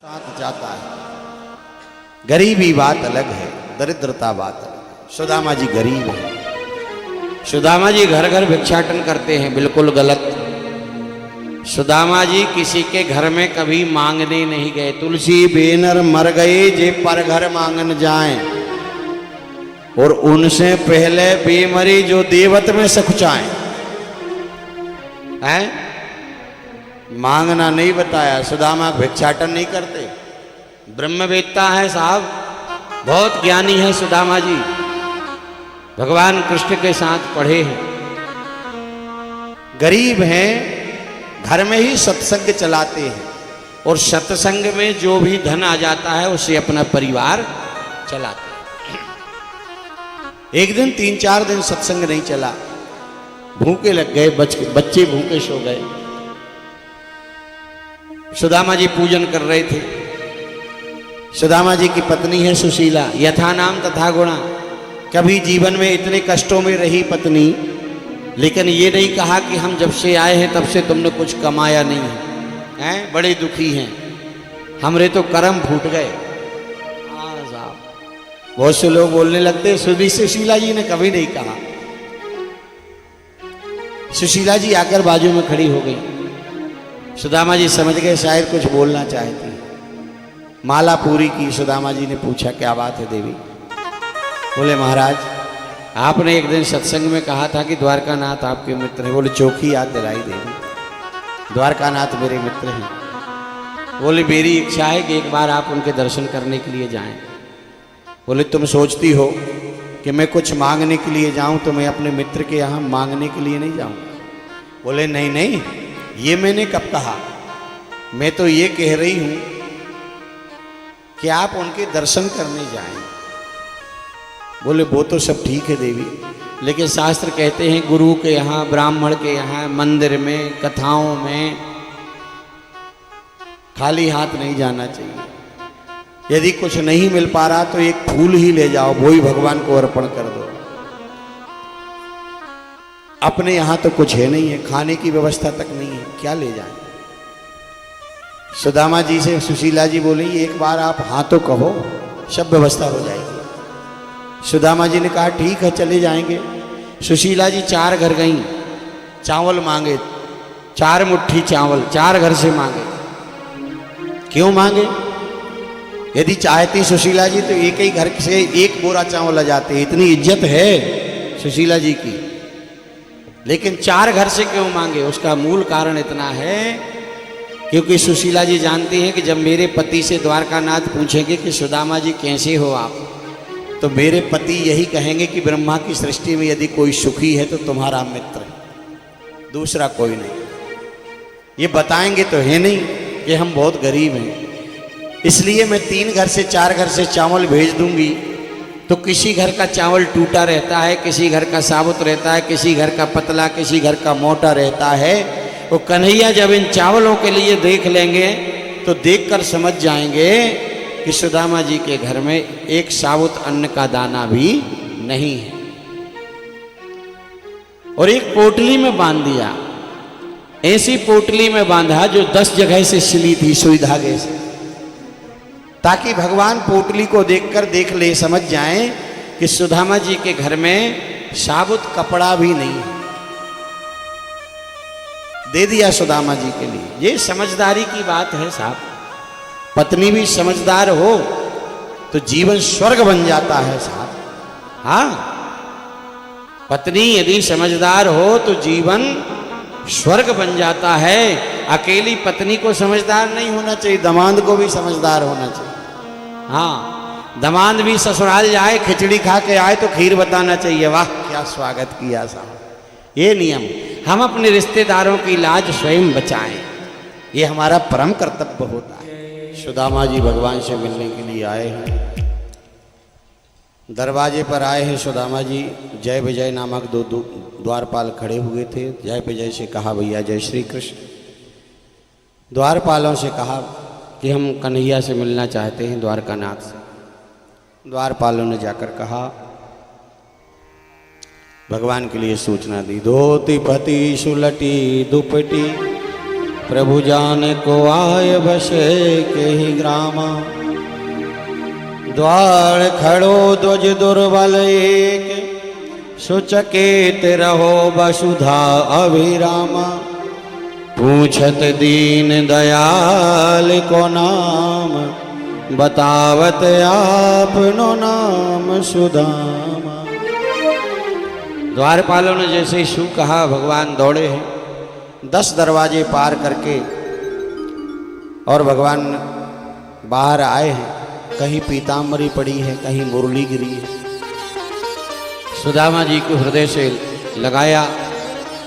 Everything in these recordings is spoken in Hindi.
साथ जाता है। गरीबी बात अलग है, दरिद्रता बात अलग है। सुदामा जी गरीब है। सुदामा जी घर घर भिक्षाटन करते हैं, बिल्कुल गलत। सुदामा जी किसी के घर में कभी मांगने नहीं गए। तुलसी बेनर मर गए जे पर घर मांगन जाएं, और उनसे पहले बेमरी जो देवत में सकुचाएं। हैं? मांगना नहीं बताया। सुदामा भिक्षाटन नहीं करते, ब्रह्मवेत्ता है साहब, बहुत ज्ञानी है सुदामा जी, भगवान कृष्ण के साथ पढ़े हैं, गरीब हैं, घर में ही सत्संग चलाते हैं, और सत्संग में जो भी धन आ जाता है उससे अपना परिवार चलाते हैं। एक दिन 3-4 दिन सत्संग नहीं चला, भूखे लग गए, बच्चे भूखे सो गए। सुदामा जी पूजन कर रहे थे। सुदामा जी की पत्नी है सुशीला, यथा नाम तथा गुणा। कभी जीवन में इतने कष्टों में रही पत्नी, लेकिन ये नहीं कहा कि हम जब से आए हैं तब से तुमने कुछ कमाया नहीं है, हैं? बड़े दुखी हैं, हमरे तो कर्म फूट गए। बहुत से लोग बोलने लगते, सुशीला जी ने कभी नहीं कहा। सुशीला जी आकर बाजू में खड़ी हो गई। सुदामा जी समझ गए शायद कुछ बोलना चाहती। माला पूरी की। सुदामा जी ने पूछा, क्या बात है देवी? बोले, महाराज आपने एक दिन सत्संग में कहा था कि द्वारकानाथ आपके मित्र हैं। बोले, चौखी याद दिलाई देवी, द्वारकानाथ मेरे मित्र हैं। बोले, मेरी इच्छा है कि एक बार आप उनके दर्शन करने के लिए जाएं। बोले, तुम सोचती हो कि मैं कुछ मांगने के लिए जाऊं तो मैं अपने मित्र के यहाँ मांगने के लिए नहीं जाऊंगा। बोले, नहीं नहीं, ये मैंने कब कहा? मैं तो ये कह रही हूं कि आप उनके दर्शन करने जाएं। बोले, वो तो सब ठीक है देवी, लेकिन शास्त्र कहते हैं गुरु के यहाँ, ब्राह्मण के यहाँ, मंदिर में, कथाओं में खाली हाथ नहीं जाना चाहिए। यदि कुछ नहीं मिल पा रहा तो एक फूल ही ले जाओ, वो ही भगवान को अर्पण कर दो। अपने यहां तो कुछ है नहीं है, खाने की व्यवस्था तक नहीं है, क्या ले जाएं? सुदामा जी से सुशीला जी बोली, एक बार आप हाँ तो कहो, सब व्यवस्था हो जाएगी। सुदामा जी ने कहा, ठीक है चले जाएंगे। सुशीला जी 4 घर गईं, चावल मांगे, 4 मुट्ठी चावल 4 घर से मांगे। क्यों मांगे? यदि चाहती सुशीला जी तो एक ही घर से 1 बोरा चावल आ जाते। इतनी इज्जत है सुशीला जी की, लेकिन 4 घर से क्यों मांगे? उसका मूल कारण इतना है क्योंकि सुशीला जी जानती हैं कि जब मेरे पति से द्वारकानाथ पूछेंगे कि सुदामा जी कैसे हो आप, तो मेरे पति यही कहेंगे कि ब्रह्मा की सृष्टि में यदि कोई सुखी है तो तुम्हारा मित्र है, दूसरा कोई नहीं। ये बताएंगे तो है नहीं कि हम बहुत गरीब हैं। इसलिए मैं 3 घर से 4 घर से चावल भेज दूंगी, तो किसी घर का चावल टूटा रहता है, किसी घर का साबुत रहता है, किसी घर का पतला, किसी घर का मोटा रहता है। वो कन्हैया जब इन चावलों के लिए देख लेंगे तो देखकर समझ जाएंगे कि सुदामा जी के घर में एक साबुत अन्न का दाना भी नहीं है। और एक पोटली में बांध दिया, ऐसी पोटली में बांधा जो 10 जगह से सिली थी सुई धागे से, ताकि भगवान पोटली को देखकर देख ले, समझ जाएं कि सुदामा जी के घर में साबुत कपड़ा भी नहीं है। दे दिया सुदामा जी के लिए। ये समझदारी की बात है साहब। पत्नी भी समझदार हो तो जीवन स्वर्ग बन जाता है साहब। हाँ, पत्नी यदि समझदार हो तो जीवन स्वर्ग बन जाता है। अकेली पत्नी को समझदार नहीं होना चाहिए, दामाद को भी समझदार होना चाहिए। हाँ, दामाद भी ससुराल जाए, खिचड़ी खा के आए तो खीर बताना चाहिए, वाह क्या स्वागत किया साहब। ये नियम, हम अपने रिश्तेदारों की लाज स्वयं बचाएं, ये हमारा परम कर्तव्य होता है। सुदामा जी भगवान से मिलने के लिए आए हैं। दरवाजे पर आए हैं सुदामा जी। जय विजय नामक 2 द्वारपाल खड़े हुए थे। जय विजय से कहा, भैया जय श्री कृष्ण। द्वारपालों से कहा कि हम कन्हैया से मिलना चाहते हैं, द्वारकानाथ से। द्वारपालों ने जाकर कहा, भगवान के लिए सूचना दी, धोती पति सुलटी दुपटी प्रभु जान को आय बसे के ही ग्रामा। द्वार खड़ो ध्वज दुर्बल एक, सुचकेत रहो वसुधा अभिरामा। पूछत दीन दयाल को नाम, बतावत आपनो नाम सुदामा। द्वारपालों ने जैसे ही शू कहा, भगवान दौड़े हैं 10 दरवाजे पार करके और भगवान बाहर आए हैं। कहीं पीताम्बरी पड़ी है, कहीं मुरली गिरी है। सुदामा जी को हृदय से लगाया,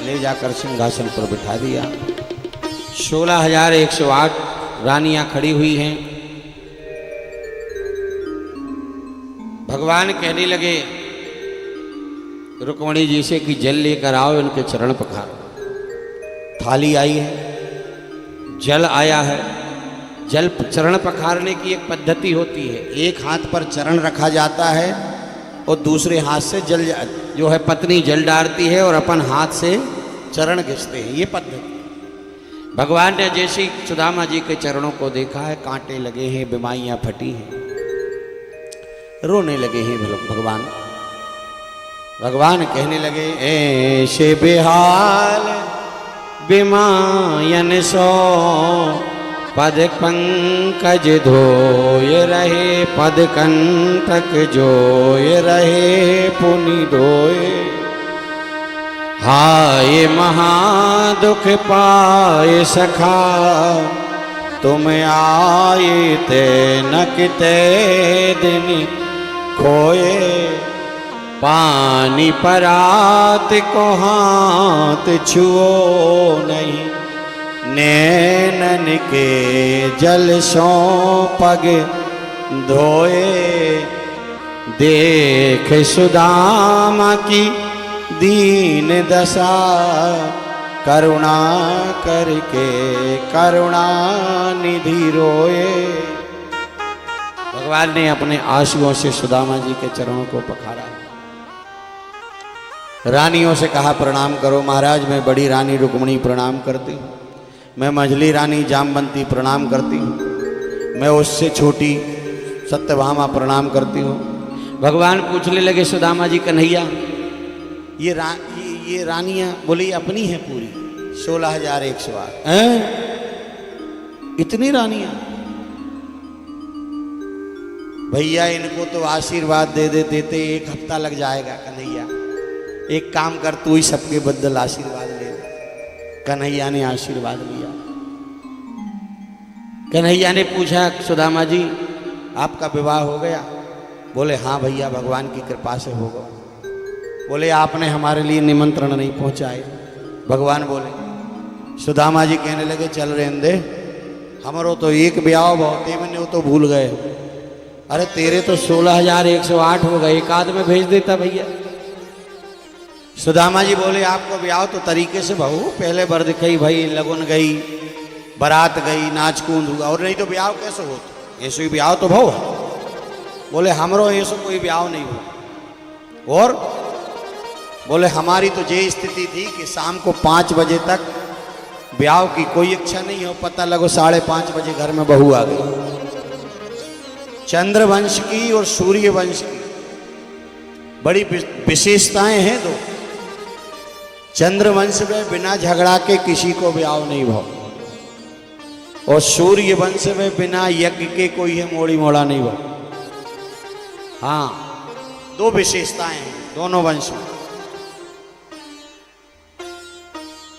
ले जाकर सिंहासन पर बिठा दिया। 16,108 रानियां खड़ी हुई हैं। भगवान कहने लगे रुक्मणी जी से कि जल लेकर आओ, इनके चरण पखारो। थाली आई है, जल आया है। जल चरण पखारने की एक पद्धति होती है। एक हाथ पर चरण रखा जाता है और दूसरे हाथ से जल जो है पत्नी जल डालती है और अपन हाथ से चरण घिसते हैं। ये पद्धति। भगवान ने जैसे ही सुदामा जी के चरणों को देखा है, कांटे लगे हैं, बीमारियां फटी हैं, रोने लगे हैं भगवान। भगवान कहने लगे ऐसे बेहाल बिमायन सो, पद पंकज धोय रहे, पद कंटक जोय रहे पुनि धोए। हाय महादुख पाए सखा, तुम आए ते नकते दिन खोए। पानी परात को हाथ छुओ नहीं, नैनन के जल सो पग धोए। देख सुदामा की दीन दशा, करुणा करके करुणा निधि रोए। भगवान ने अपने आंसुओं से सुदामा जी के चरणों को पखारा। रानियों से कहा प्रणाम करो। महाराज मैं बड़ी रानी रुक्मणी प्रणाम करती हूँ, मैं मझली रानी जामवंती प्रणाम करती हूँ, मैं उससे छोटी सत्यभामा प्रणाम करती हूँ। भगवान पूछने लगे सुदामा जी कन्हैया ये रानियां बोली अपनी है पूरी 16,108 हैं? इतनी रानियां? भैया इनको तो आशीर्वाद दे देते 1 हफ्ता लग जाएगा। कन्हैया एक काम कर, तू ही सबके बदल आशीर्वाद ले। कन्हैया ने आशीर्वाद लिया। कन्हैया ने पूछा सुदामा जी आपका विवाह हो गया? बोले हाँ भैया भगवान की कृपा से हो गया। बोले आपने हमारे लिए निमंत्रण नहीं पहुंचाए। भगवान बोले सुदामा जी कहने लगे चल रहने दे, हमारो तो एक ब्याह बहुत मैंने वो तो भूल गए। अरे तेरे तो 16,108 हो गए, एक आध में भेज देता भैया। सुदामा जी बोले आपको ब्याह तो तरीके से बहू, पहले बरदिखई भई, लगन गई, बारात गई, नाच कूद हुआ, और नहीं तो ब्याह कैसे हो? ऐसे ही ब्याह तो भाव। बोले हमरो ऐसा कोई ब्याह नहीं हो। और बोले हमारी तो ये स्थिति थी कि शाम को 5 बजे तक ब्याह की कोई इच्छा नहीं हो, पता लगो 5:30 बजे घर में बहू आ गई। चंद्रवंश की और सूर्य वंश की बड़ी विशेषताएं हैं दो। चंद्रवंश में बिना झगड़ा के किसी को ब्याह नहीं भाव, और सूर्य वंश में बिना यज्ञ के कोई है मोड़ी मोड़ा नहीं भाव। हाँ, 2 विशेषताएं हैं दोनों वंश में।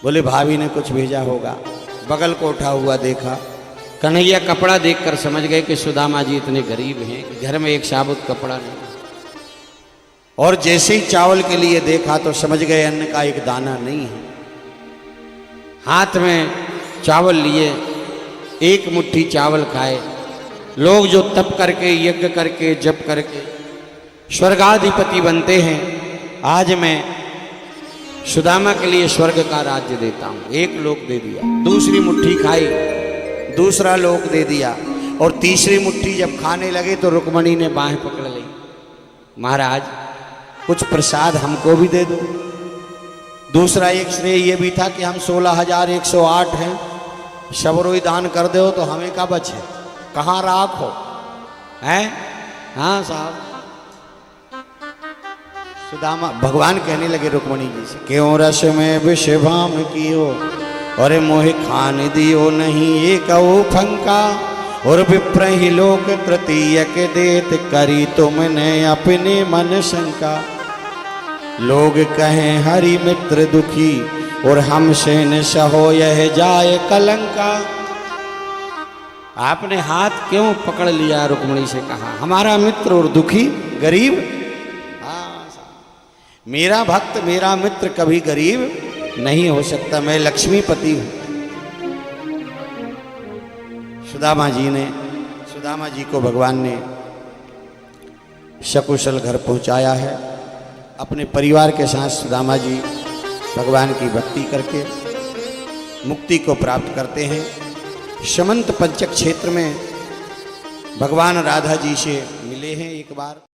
बोले भाभी ने कुछ भेजा होगा। बगल को उठा हुआ देखा, कन्हैया कपड़ा देखकर समझ गए कि सुदामा जी इतने गरीब हैं कि घर में एक साबुत कपड़ा नहीं। और जैसे ही चावल के लिए देखा तो समझ गए अन्न का एक दाना नहीं है। हाथ में चावल लिए, एक मुट्ठी चावल खाए। लोग जो तप करके, यज्ञ करके, जप करके स्वर्गाधिपति बनते हैं, आज मैं सुदामा के लिए स्वर्ग का राज्य देता हूं। एक लोक दे दिया, दूसरी मुट्ठी खाई, दूसरा लोक दे दिया, और तीसरी मुट्ठी जब खाने लगे तो रुक्मणी ने बाहें पकड़ ली। महाराज कुछ प्रसाद हमको भी दे दो। दूसरा एक श्रेय ये भी था कि हम 16,108 हैं, शबरोई दान कर दो तो हमें का बचे, कहाँ राख हो हैं। हाँ साहब, सुदामा भगवान कहने लगे रुक्मणी जी से, क्यों रस में विष भाम कियो और मोहि खान दियो नहीं एक फंका, और विप्र ही लोक तृतीय के देत करी तुमने अपने मन शंका। लोग कहें हरि मित्र दुखी और हमसे न सहो यह जाए कलंका। आपने हाथ क्यों पकड़ लिया, रुक्मणी से कहा हमारा मित्र और दुखी गरीब। मेरा भक्त मेरा मित्र कभी गरीब नहीं हो सकता, मैं लक्ष्मीपति हूं। सुदामा जी को भगवान ने सकुशल घर पहुंचाया है। अपने परिवार के साथ सुदामा जी भगवान की भक्ति करके मुक्ति को प्राप्त करते हैं। समंत पंचक क्षेत्र में भगवान राधा जी से मिले हैं एक बार।